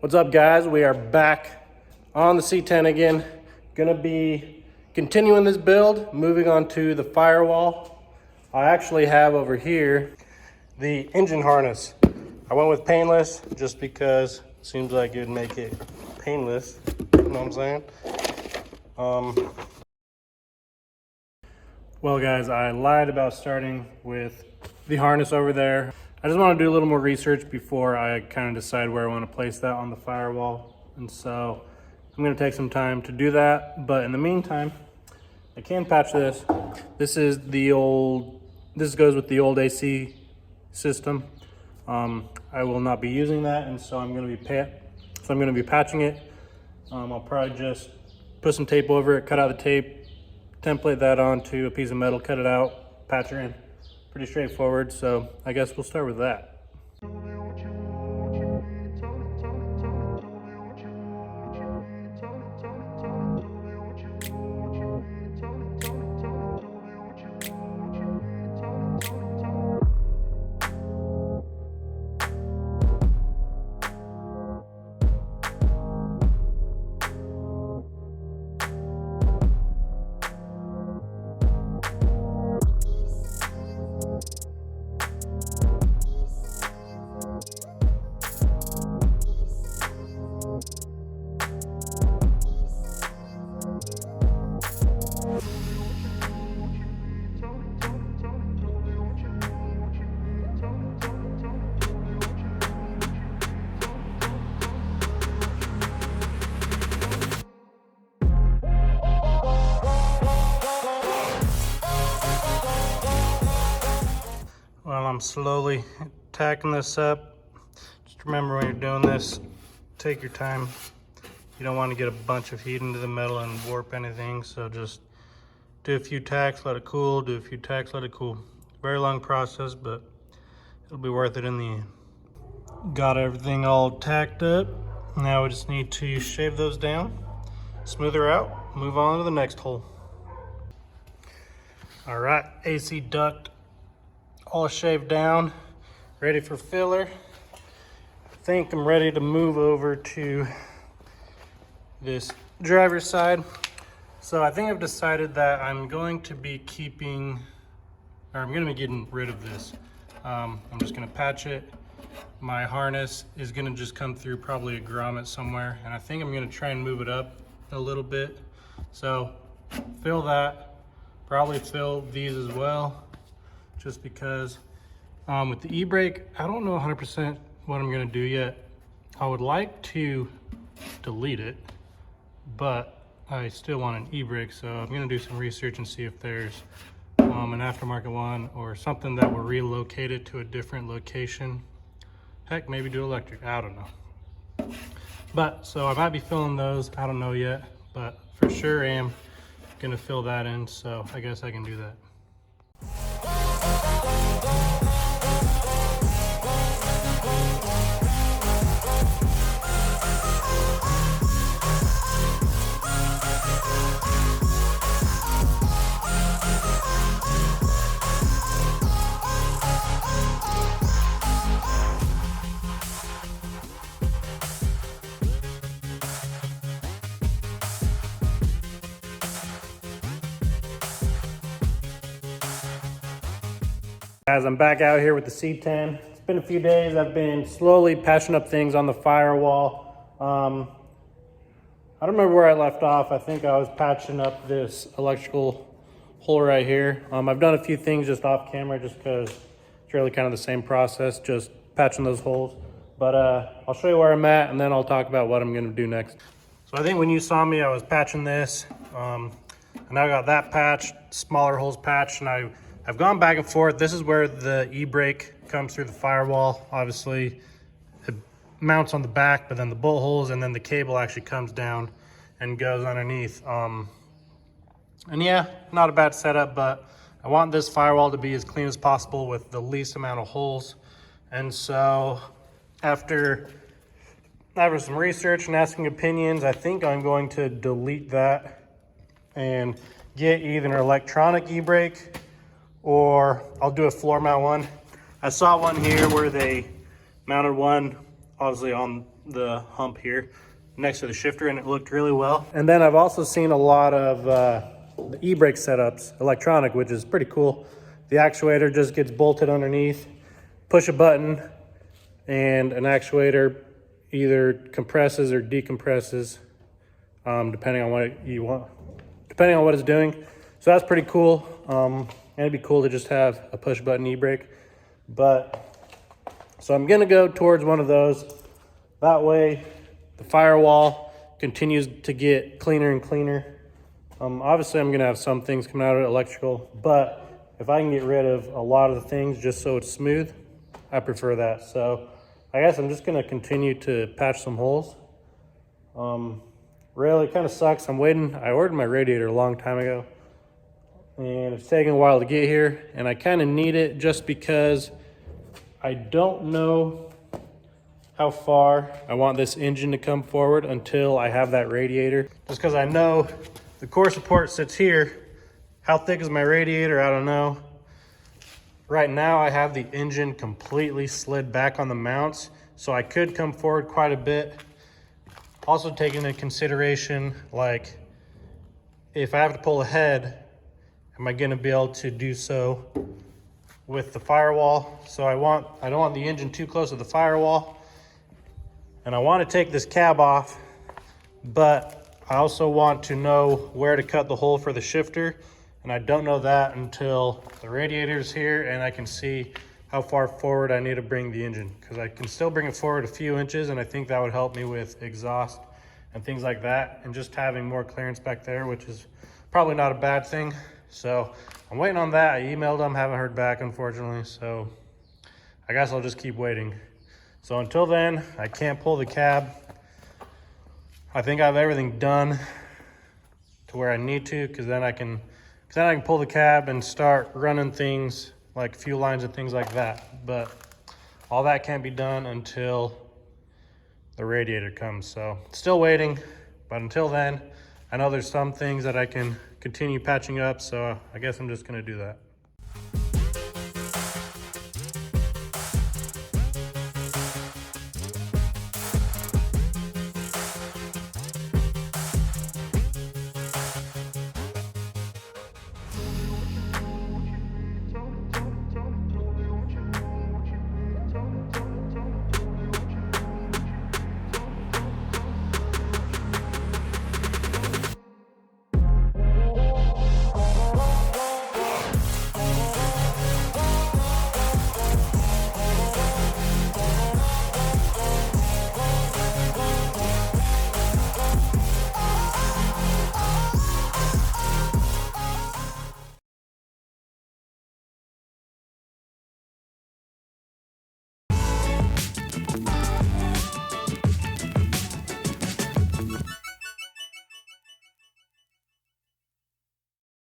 What's up, guys? We are back on the C10 again. Gonna be continuing this build, moving on to the firewall. I actually have over here the engine harness. I went with painless just because it seems like it would make it painless. You know what I'm saying? Well, guys, I lied about starting with the harness over there. I just want to do a little more research before I kind of decide where I want to place that on the firewall. And so I'm going to take some time to do that. But in the meantime, I can patch this. This goes with the old AC system. I will not be using that, and so I'm going to be patching it. I'll probably just put some tape over it, cut out the tape, template that onto a piece of metal, cut it out, patch her in. Pretty straightforward, so I guess we'll start with that. While I'm slowly tacking this up, just remember when you're doing this, take your time. You don't want to get a bunch of heat into the metal and warp anything, so just do a few tacks, let it cool, do a few tacks, let it cool. Very long process, but it'll be worth it in the end. Got everything all tacked up. Now we just need to shave those down, smooth her out, move on to the next hole. All right, AC duct all shaved down, ready for filler. I think I'm ready to move over to this driver's side. So I think I've decided that I'm going to be getting rid of this. I'm just gonna patch it. My harness is gonna just come through probably a grommet somewhere, and I think I'm gonna try and move it up a little bit. So fill that, probably fill these as well, just because with the e-brake, I don't know 100% what I'm gonna do yet. I would like to delete it, but I still want an e-brake, so I'm gonna do some research and see if there's an aftermarket one or something that will relocate it to a different location. Heck, maybe do electric, I don't know. But, so I might be filling those, I don't know yet, but for sure am gonna fill that in, so I guess I can do that. Guys, I'm back out here with the C10. It's been a few days. I've been slowly patching up things on the firewall. I don't remember where I left off. I think I was patching up this electrical hole right here. I've done a few things just off camera just because it's really kind of the same process, just patching those holes. But I'll show you where I'm at, and then I'll talk about what I'm gonna do next. So I think when you saw me, I was patching this. And I got that patched, smaller holes patched, and I've gone back and forth. This is where the e-brake comes through the firewall. Obviously, it mounts on the back, but then the bolt holes, and then the cable actually comes down and goes underneath. And yeah, not a bad setup, but I want this firewall to be as clean as possible with the least amount of holes. And so after some research and asking opinions, I think I'm going to delete that and get either an electronic e-brake or I'll do a floor mount one. I saw one here where they mounted one obviously on the hump here next to the shifter, and it looked really well. And then I've also seen a lot of the e-brake setups, electronic, which is pretty cool. The actuator just gets bolted underneath, push a button, and an actuator either compresses or decompresses, depending on what you want, depending on what it's doing. So that's pretty cool. And it'd be cool to just have a push button e-brake. So I'm gonna go towards one of those. That way the firewall continues to get cleaner and cleaner. Obviously I'm gonna have some things coming out of it, electrical, but if I can get rid of a lot of the things just so it's smooth, I prefer that. So I guess I'm just gonna continue to patch some holes. Really kind of sucks. I'm waiting. I ordered my radiator a long time ago, and it's taking a while to get here, and I kind of need it just because I don't know how far I want this engine to come forward until I have that radiator. Just because I know the core support sits here. How thick is my radiator? I don't know. Right now I have the engine completely slid back on the mounts, so I could come forward quite a bit. Also taking into consideration, like, if I have to pull ahead, am I gonna be able to do so with the firewall? So I don't want the engine too close to the firewall, and I want to take this cab off, but I also want to know where to cut the hole for the shifter, and I don't know that until the radiator's here and I can see how far forward I need to bring the engine, because I can still bring it forward a few inches, and I think that would help me with exhaust and things like that, and just having more clearance back there, which is probably not a bad thing. So I'm waiting on that. I emailed them, haven't heard back, unfortunately, so I guess I'll just keep waiting. So until then, I can't pull the cab. I think I have everything done to where I need to, because then I can pull the cab and start running things like fuel lines and things like that. But all that can't be done until the radiator comes. So still waiting, but until then, I know there's some things that I can continue patching up, so I guess I'm just gonna do that.